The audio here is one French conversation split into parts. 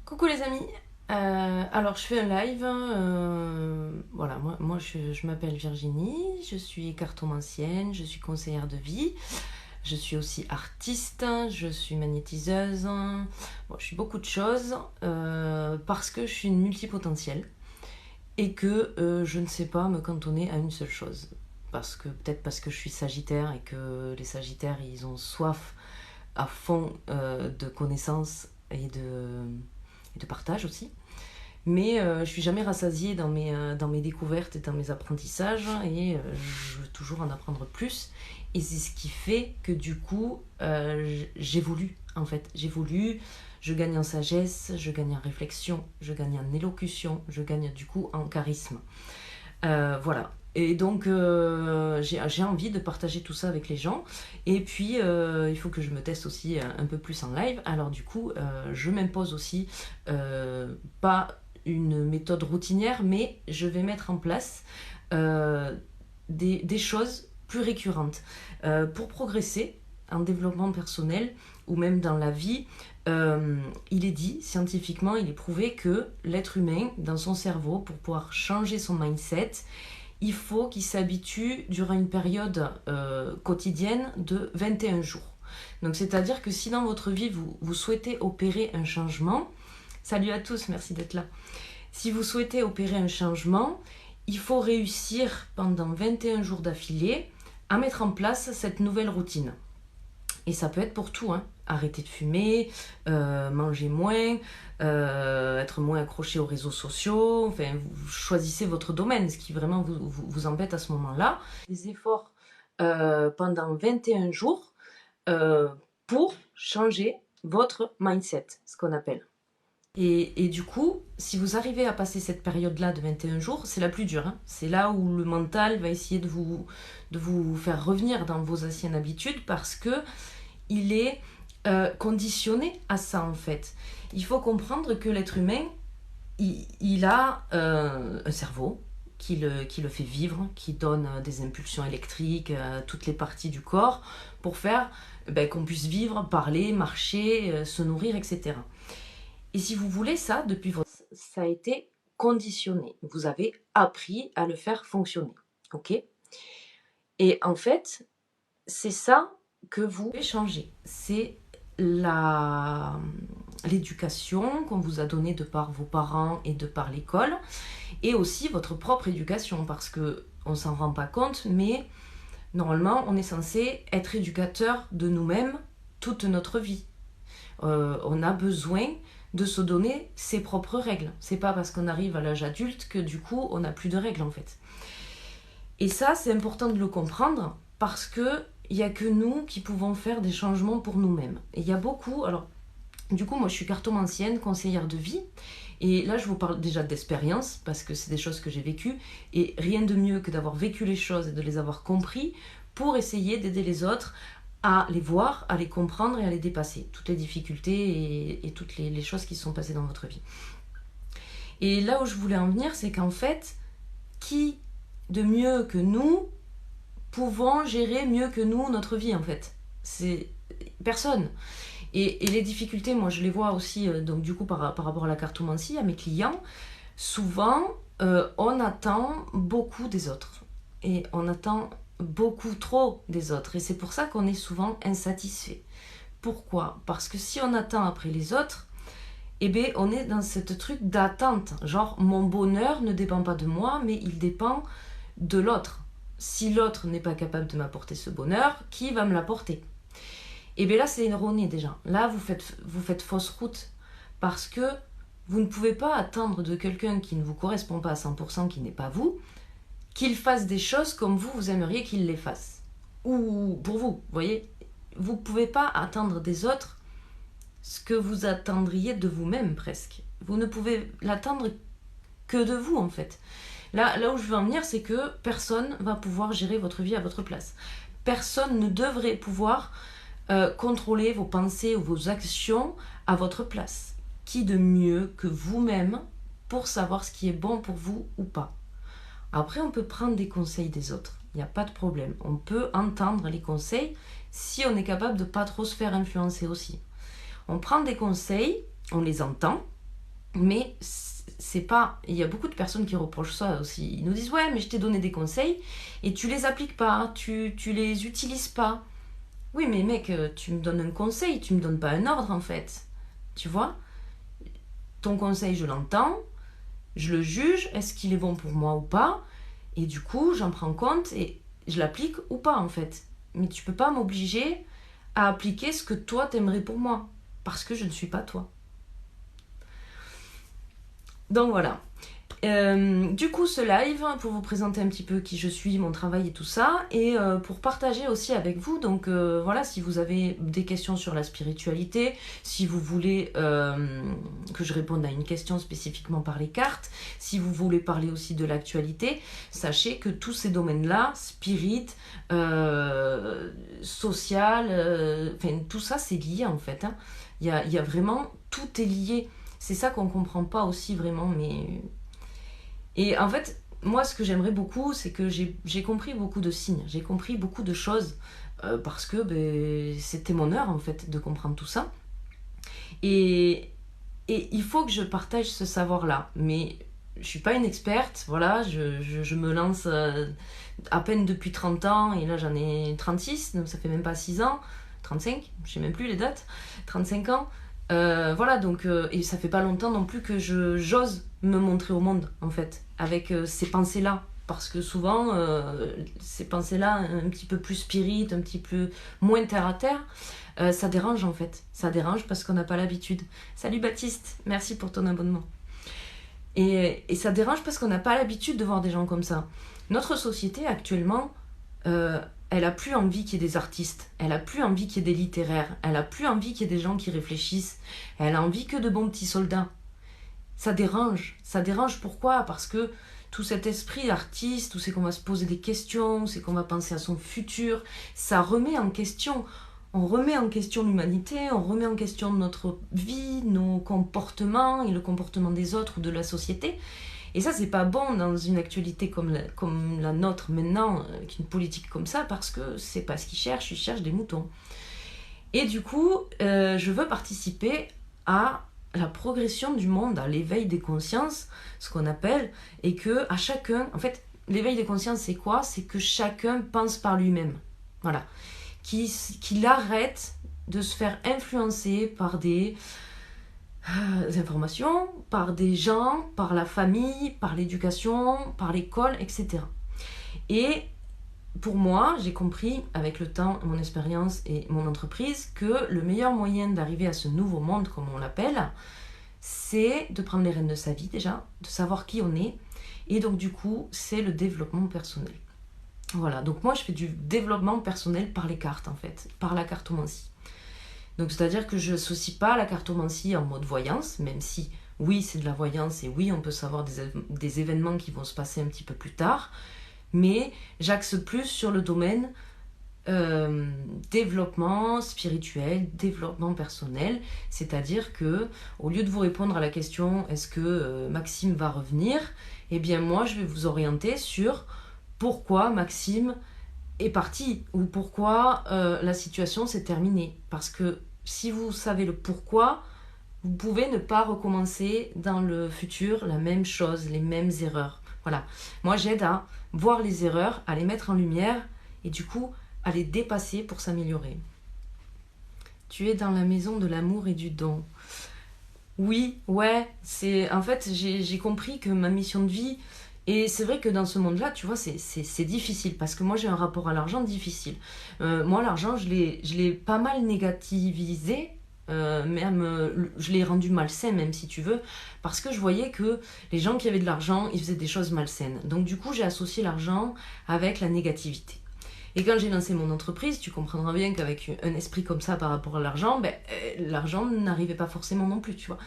Coucou les amis. Alors je fais un live. Voilà, moi je m'appelle Virginie, je suis cartomancienne, je suis conseillère de vie, je suis aussi artiste, je suis magnétiseuse. Bon, je suis beaucoup de choses parce que je suis une multipotentielle et que je ne sais pas me cantonner à une seule chose. Peut-être parce que je suis sagittaire et que les sagittaires ils ont soif à fond de connaissances et de partage aussi. Mais je suis jamais rassasiée dans mes découvertes et dans mes apprentissages et je veux toujours en apprendre plus. Et c'est ce qui fait que du coup, j'évolue en fait. J'évolue, je gagne en sagesse, je gagne en réflexion, je gagne en élocution, je gagne du coup en charisme. Voilà. Et donc, j'ai envie de partager tout ça avec les gens. Et puis, il faut que je me teste aussi un peu plus en live. Alors, du coup, je m'impose aussi pas une méthode routinière, mais je vais mettre en place des choses plus récurrentes. Pour progresser en développement personnel ou même dans la vie, il est dit scientifiquement, il est prouvé que l'être humain, dans son cerveau, pour pouvoir changer son mindset, il faut qu'il s'habitue durant une période quotidienne de 21 jours. Donc c'est-à-dire que si dans votre vie vous souhaitez opérer un changement, salut à tous, merci d'être là. Si vous souhaitez opérer un changement, il faut réussir pendant 21 jours d'affilée à mettre en place cette nouvelle routine. Et ça peut être pour tout, hein. Arrêter de fumer, manger moins, être moins accroché aux réseaux sociaux. Enfin, vous choisissez votre domaine, ce qui vraiment vous embête à ce moment-là. Des efforts pendant 21 jours euh, pour changer votre mindset, ce qu'on appelle. Et du coup, si vous arrivez à passer cette période-là de 21 jours, c'est la plus dure, hein. C'est là où le mental va essayer de vous faire revenir dans vos anciennes habitudes parce que il est conditionné à ça en fait. Il faut comprendre que l'être humain, il a un cerveau qui le fait vivre, qui donne des impulsions électriques à toutes les parties du corps pour faire qu'on puisse vivre, parler, marcher, se nourrir, etc. Et si vous voulez ça, ça a été conditionné. Vous avez appris à le faire fonctionner. Ok? Et en fait, c'est ça que vous pouvez changer. C'est l'éducation qu'on vous a donnée de par vos parents et de par l'école, et aussi votre propre éducation, parce que on s'en rend pas compte, mais normalement on est censé être éducateur de nous-mêmes toute notre vie. On a besoin de se donner ses propres règles. C'est pas parce qu'on arrive à l'âge adulte que du coup on n'a plus de règles en fait. Et ça c'est important de le comprendre parce que il n'y a que nous qui pouvons faire des changements pour nous-mêmes. Et il y a beaucoup, alors du coup moi je suis cartomancienne, conseillère de vie, et là je vous parle déjà d'expérience parce que c'est des choses que j'ai vécues, et rien de mieux que d'avoir vécu les choses et de les avoir compris pour essayer d'aider les autres à les voir, à les comprendre et à les dépasser, toutes les difficultés et toutes les choses qui se sont passées dans votre vie. Et là où je voulais en venir, c'est qu'en fait, qui de mieux que nous pouvons gérer mieux que nous notre vie en fait? C'est personne. Et les difficultés, moi je les vois aussi, donc du coup par rapport à la cartomancie, à mes clients, souvent on attend beaucoup des autres. Et on attend beaucoup trop des autres. Et c'est pour ça qu'on est souvent insatisfait. Pourquoi? Parce que si on attend après les autres, eh bien, on est dans ce truc d'attente. Genre, mon bonheur ne dépend pas de moi, mais il dépend de l'autre. Si l'autre n'est pas capable de m'apporter ce bonheur, qui va me l'apporter? Et bien là, c'est erroné déjà. Là, vous faites fausse route parce que vous ne pouvez pas attendre de quelqu'un qui ne vous correspond pas à 100%, qui n'est pas vous, qu'il fasse des choses comme vous aimeriez qu'il les fasse. Ou pour vous, voyez. Vous ne pouvez pas attendre des autres ce que vous attendriez de vous-même presque. Vous ne pouvez l'attendre que de vous en fait. Là où je veux en venir, c'est que personne va pouvoir gérer votre vie à votre place. Personne ne devrait pouvoir contrôler vos pensées ou vos actions à votre place. Qui de mieux que vous-même pour savoir ce qui est bon pour vous ou pas? Après, on peut prendre des conseils des autres. Il n'y a pas de problème. On peut entendre les conseils si on est capable de ne pas trop se faire influencer aussi. On prend des conseils, on les entend, Mais c'est pas... Il y a beaucoup de personnes qui reprochent ça aussi. Ils nous disent, ouais, mais je t'ai donné des conseils et tu les appliques pas, tu les utilises pas. Oui, mais mec, tu me donnes un conseil, tu me donnes pas un ordre en fait. Tu vois? Ton conseil, je l'entends, je le juge, est-ce qu'il est bon pour moi ou pas? Et du coup, j'en prends compte et je l'applique ou pas en fait. Mais tu peux pas m'obliger à appliquer ce que toi t'aimerais pour moi, parce que je ne suis pas toi. Donc voilà. Du coup, ce live, pour vous présenter un petit peu qui je suis, mon travail et tout ça, et pour partager aussi avec vous, donc voilà, si vous avez des questions sur la spiritualité, si vous voulez que je réponde à une question spécifiquement par les cartes, si vous voulez parler aussi de l'actualité, sachez que tous ces domaines-là, spirit, social, enfin tout ça c'est lié en fait. Hein. Il y a vraiment, tout est lié. C'est ça qu'on comprend pas aussi vraiment, mais... Et en fait, moi, ce que j'aimerais beaucoup, c'est que j'ai compris beaucoup de signes, j'ai compris beaucoup de choses, parce que c'était mon heure, en fait, de comprendre tout ça. Et, et il faut que je partage ce savoir-là. Mais je suis pas une experte, voilà, je me lance à peine depuis 30 ans, et là j'en ai 36, donc ça fait même pas 6 ans, 35, je sais même plus les dates, 35 ans. Voilà, donc, et ça fait pas longtemps non plus que j'ose me montrer au monde, en fait, avec ces pensées-là. Parce que souvent, ces pensées-là, un petit peu plus spirit, un petit peu moins terre à terre, ça dérange en fait. Ça dérange parce qu'on n'a pas l'habitude. Salut Baptiste, merci pour ton abonnement. Et ça dérange parce qu'on n'a pas l'habitude de voir des gens comme ça. Notre société actuellement, elle a plus envie qu'il y ait des artistes, elle a plus envie qu'il y ait des littéraires, elle a plus envie qu'il y ait des gens qui réfléchissent, elle a envie que de bons petits soldats. Ça dérange pourquoi? Parce que tout cet esprit d'artiste, où c'est qu'on va se poser des questions, c'est qu'on va penser à son futur, ça remet en question. On remet en question l'humanité, on remet en question notre vie, nos comportements et le comportement des autres ou de la société. Et ça, c'est pas bon dans une actualité comme la nôtre maintenant, avec une politique comme ça, parce que c'est pas ce qu'ils cherchent, ils cherchent des moutons. Et du coup, je veux participer à la progression du monde, à l'éveil des consciences, ce qu'on appelle, et que à chacun, en fait, l'éveil des consciences, c'est quoi? C'est que chacun pense par lui-même. Voilà. Qu'il arrête de se faire influencer par des informations, par des gens, par la famille, par l'éducation, par l'école, etc. Et pour moi, j'ai compris avec le temps, mon expérience et mon entreprise que le meilleur moyen d'arriver à ce nouveau monde, comme on l'appelle, c'est de prendre les rênes de sa vie déjà, de savoir qui on est. Et donc du coup, c'est le développement personnel. Voilà, donc moi je fais du développement personnel par les cartes en fait, par la cartomancie. Donc c'est-à-dire que je n'associe pas la cartomancie en mode voyance, même si oui c'est de la voyance et oui on peut savoir des événements qui vont se passer un petit peu plus tard, mais j'axe plus sur le domaine développement spirituel, développement personnel, c'est-à-dire que au lieu de vous répondre à la question est-ce que Maxime va revenir, eh bien moi je vais vous orienter sur pourquoi Maxime est parti ou pourquoi la situation s'est terminée. Parce que si vous savez le pourquoi, vous pouvez ne pas recommencer dans le futur la même chose, les mêmes erreurs. Voilà. Moi, j'aide à voir les erreurs, à les mettre en lumière et du coup, à les dépasser pour s'améliorer. Tu es dans la maison de l'amour et du don. Oui, ouais, c'est en fait, j'ai compris que ma mission de vie, et c'est vrai que dans ce monde-là, tu vois, c'est difficile, parce que moi j'ai un rapport à l'argent difficile. Moi, l'argent, je l'ai pas mal négativisé, même, je l'ai rendu malsain, même si tu veux, parce que je voyais que les gens qui avaient de l'argent, ils faisaient des choses malsaines. Donc du coup, j'ai associé l'argent avec la négativité. Et quand j'ai lancé mon entreprise, tu comprendras bien qu'avec un esprit comme ça par rapport à l'argent, l'argent n'arrivait pas forcément non plus, tu vois.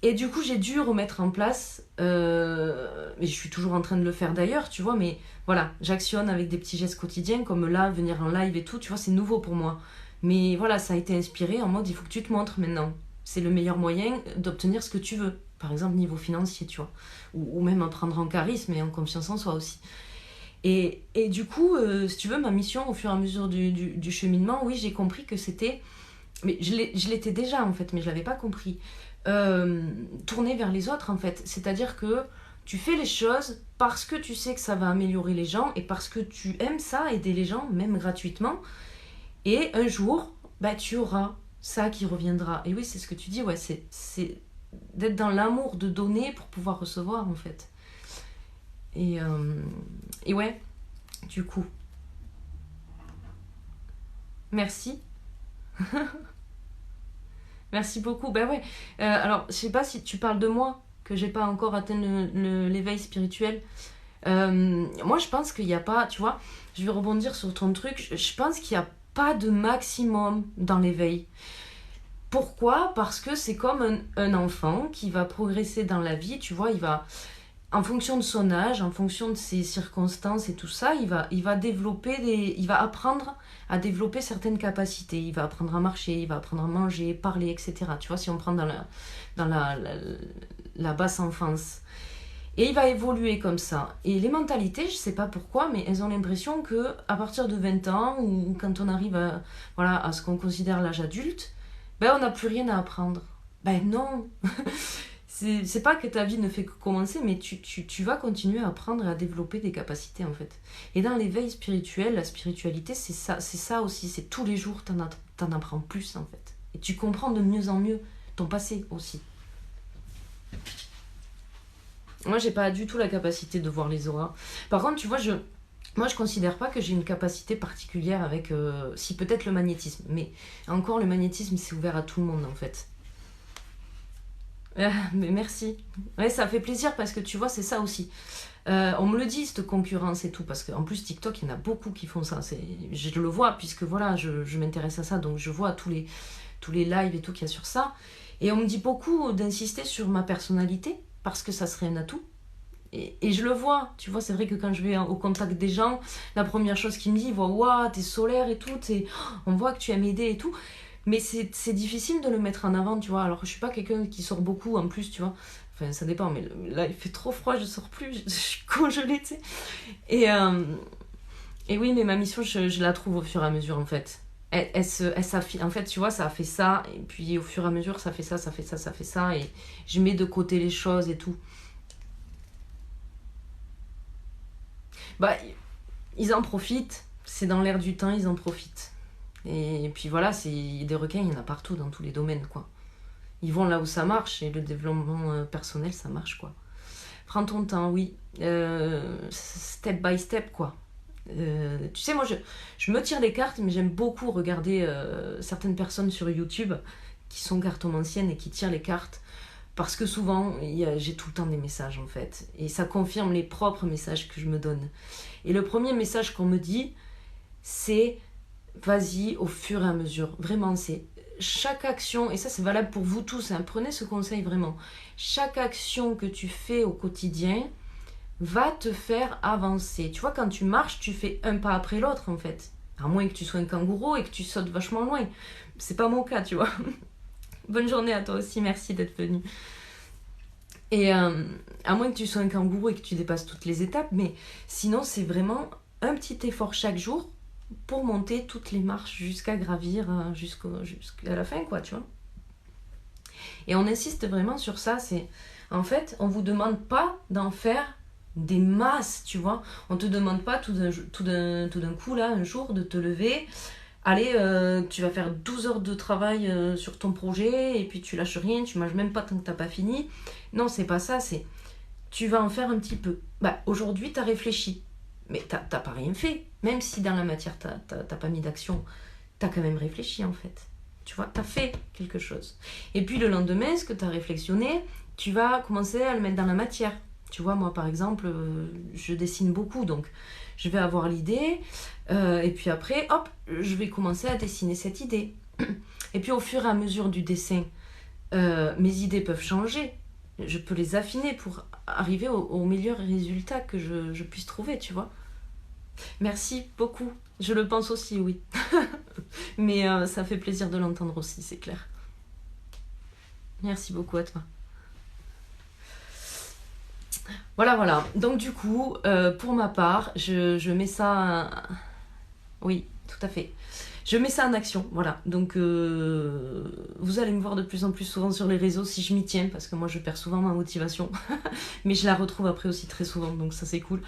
Et du coup, j'ai dû remettre en place, et je suis toujours en train de le faire d'ailleurs, tu vois, mais voilà, j'actionne avec des petits gestes quotidiens, comme là, venir en live et tout, tu vois, c'est nouveau pour moi. Mais voilà, ça a été inspiré en mode, il faut que tu te montres maintenant. C'est le meilleur moyen d'obtenir ce que tu veux. Par exemple, niveau financier, tu vois. Ou même en prendre en charisme et en confiance en soi aussi. Et du coup, si tu veux, ma mission au fur et à mesure du cheminement, oui, j'ai compris que c'était Mais je l'étais déjà en fait, mais je l'avais pas compris. Tourner vers les autres en fait. C'est-à-dire que tu fais les choses parce que tu sais que ça va améliorer les gens et parce que tu aimes ça, aider les gens, même gratuitement. Et un jour, bah, tu auras ça qui reviendra. Et oui, c'est ce que tu dis, ouais, c'est d'être dans l'amour de donner pour pouvoir recevoir en fait. Et, euh, et ouais, du coup, merci. Merci beaucoup. Ben ouais. Alors, je sais pas si tu parles de moi, que j'ai pas encore atteint l'éveil spirituel. Moi, je pense qu'il n'y a pas, tu vois, je vais rebondir sur ton truc. Je pense qu'il n'y a pas de maximum dans l'éveil. Pourquoi? Parce que c'est comme un enfant qui va progresser dans la vie, tu vois, il va, en fonction de son âge, en fonction de ses circonstances et tout ça, il va développer il va apprendre à développer certaines capacités. Il va apprendre à marcher, il va apprendre à manger, parler, etc. Tu vois, si on prend dans la basse enfance. Et il va évoluer comme ça. Et les mentalités, je sais pas pourquoi, mais elles ont l'impression que à partir de 20 ans, ou quand on arrive à, voilà, à ce qu'on considère l'âge adulte, ben on n'a plus rien à apprendre. Ben non. C'est pas que ta vie ne fait que commencer, mais tu vas continuer à apprendre et à développer des capacités en fait. Et dans l'éveil spirituel, la spiritualité, c'est ça aussi, c'est tous les jours, t'en apprends plus en fait. Et tu comprends de mieux en mieux ton passé aussi. Moi, j'ai pas du tout la capacité de voir les auras. Par contre, tu vois, moi, je considère pas que j'ai une capacité particulière avec, si peut-être le magnétisme, mais encore le magnétisme, c'est ouvert à tout le monde en fait. Mais merci. Ouais, ça fait plaisir parce que tu vois, c'est ça aussi. On me le dit, cette concurrence et tout, parce qu'en plus, TikTok, il y en a beaucoup qui font ça. Je le vois, puisque voilà, je m'intéresse à ça, donc je vois tous les lives et tout qu'il y a sur ça. Et on me dit beaucoup d'insister sur ma personnalité, parce que ça serait un atout. Et je le vois, tu vois, c'est vrai que quand je vais au contact des gens, la première chose qu'ils me disent, waouh, t'es solaire et tout, on voit que tu aimes aider et tout. Mais c'est difficile de le mettre en avant, tu vois. Alors, je suis pas quelqu'un qui sort beaucoup en plus, tu vois. Enfin, ça dépend, mais là, il fait trop froid, je sors plus, je suis congelée, tu sais. Et, euh, et oui, mais ma mission, je la trouve au fur et à mesure, en fait. Elle s'affine. En fait, tu vois, ça a fait ça, et puis au fur et à mesure, ça fait ça, ça fait ça, ça fait ça, et je mets de côté les choses et tout. Bah, ils en profitent, c'est dans l'air du temps, ils en profitent. Et puis voilà, des requins, il y en a partout, dans tous les domaines, quoi. Ils vont là où ça marche, et le développement personnel, ça marche, quoi. Prends ton temps, oui. Step by step, quoi. Tu sais, moi, je me tire les cartes, mais j'aime beaucoup regarder certaines personnes sur YouTube qui sont cartomanciennes et qui tirent les cartes. Parce que souvent, j'ai tout le temps des messages, en fait. Et ça confirme les propres messages que je me donne. Et le premier message qu'on me dit, c'est vas-y au fur et à mesure. Vraiment, c'est chaque action, et ça c'est valable pour vous tous, hein, prenez ce conseil vraiment. Chaque action que tu fais au quotidien va te faire avancer. Tu vois, quand tu marches, tu fais un pas après l'autre en fait. À moins que tu sois un kangourou et que tu sautes vachement loin. C'est pas mon cas, tu vois. Bonne journée à toi aussi, merci d'être venu. Et à moins que tu sois un kangourou et que tu dépasses toutes les étapes, mais sinon c'est vraiment un petit effort chaque jour pour monter toutes les marches jusqu'à gravir jusqu'à la fin, quoi, tu vois. Et on insiste vraiment sur ça, c'est en fait, on vous demande pas d'en faire des masses, tu vois. On te demande pas tout d'un coup, là, un jour, de te lever. Allez, tu vas faire 12 heures de travail sur ton projet et puis tu lâches rien, tu manges même pas tant que t'as pas fini. Non, c'est pas ça, c'est tu vas en faire un petit peu. Bah, aujourd'hui, t'as réfléchi, mais t'as pas rien fait. Même si dans la matière, t'as pas mis d'action, t'as quand même réfléchi en fait. Tu vois, t'as fait quelque chose. Et puis le lendemain, ce que t'as réflexionné, tu vas commencer à le mettre dans la matière. Tu vois, moi par exemple, je dessine beaucoup, donc je vais avoir l'idée, et puis après, hop, je vais commencer à dessiner cette idée. Et puis au fur et à mesure du dessin, mes idées peuvent changer. Je peux les affiner pour arriver au meilleur résultat que je puisse trouver, tu vois. Merci beaucoup. Je le pense aussi, oui. Mais ça fait plaisir de l'entendre aussi, c'est clair. Merci beaucoup à toi. Voilà, voilà. Donc du coup, pour ma part, je mets ça... Oui, tout à fait. je mets ça en action, voilà. Donc vous allez me voir de plus en plus souvent sur les réseaux si je m'y tiens, parce que moi je perds souvent ma motivation, mais je la retrouve après aussi très souvent, donc ça c'est cool.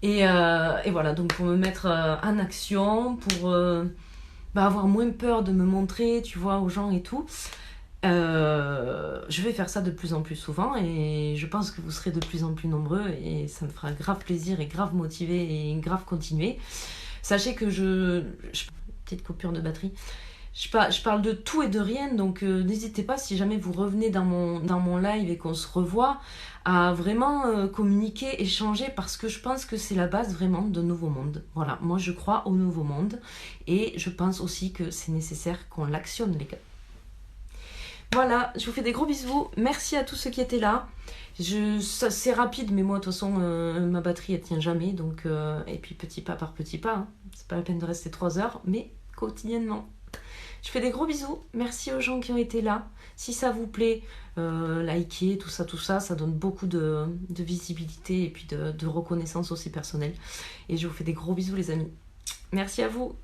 Et voilà, donc pour me mettre en action, pour avoir moins peur de me montrer, tu vois, aux gens et tout. Je vais faire ça de plus en plus souvent et je pense que vous serez de plus en plus nombreux et ça me fera grave plaisir et grave motiver et grave continuer. Sachez que petite coupure de batterie. Je parle de tout et de rien, donc n'hésitez pas, si jamais vous revenez dans mon live et qu'on se revoit, à vraiment communiquer, échanger, parce que je pense que c'est la base vraiment d'un nouveau monde. Voilà, moi je crois au nouveau monde et je pense aussi que c'est nécessaire qu'on l'actionne, les gars. Voilà, je vous fais des gros bisous. Merci à tous ceux qui étaient là. C'est rapide, mais moi, de toute façon, ma batterie, elle tient jamais. Donc, et puis, petit pas par petit pas. Hein. C'est pas la peine de rester 3 heures, mais quotidiennement. Je fais des gros bisous. Merci aux gens qui ont été là. Si ça vous plaît, likez, tout ça, ça donne beaucoup de visibilité et puis de reconnaissance aussi personnelle. Et je vous fais des gros bisous, les amis. Merci à vous.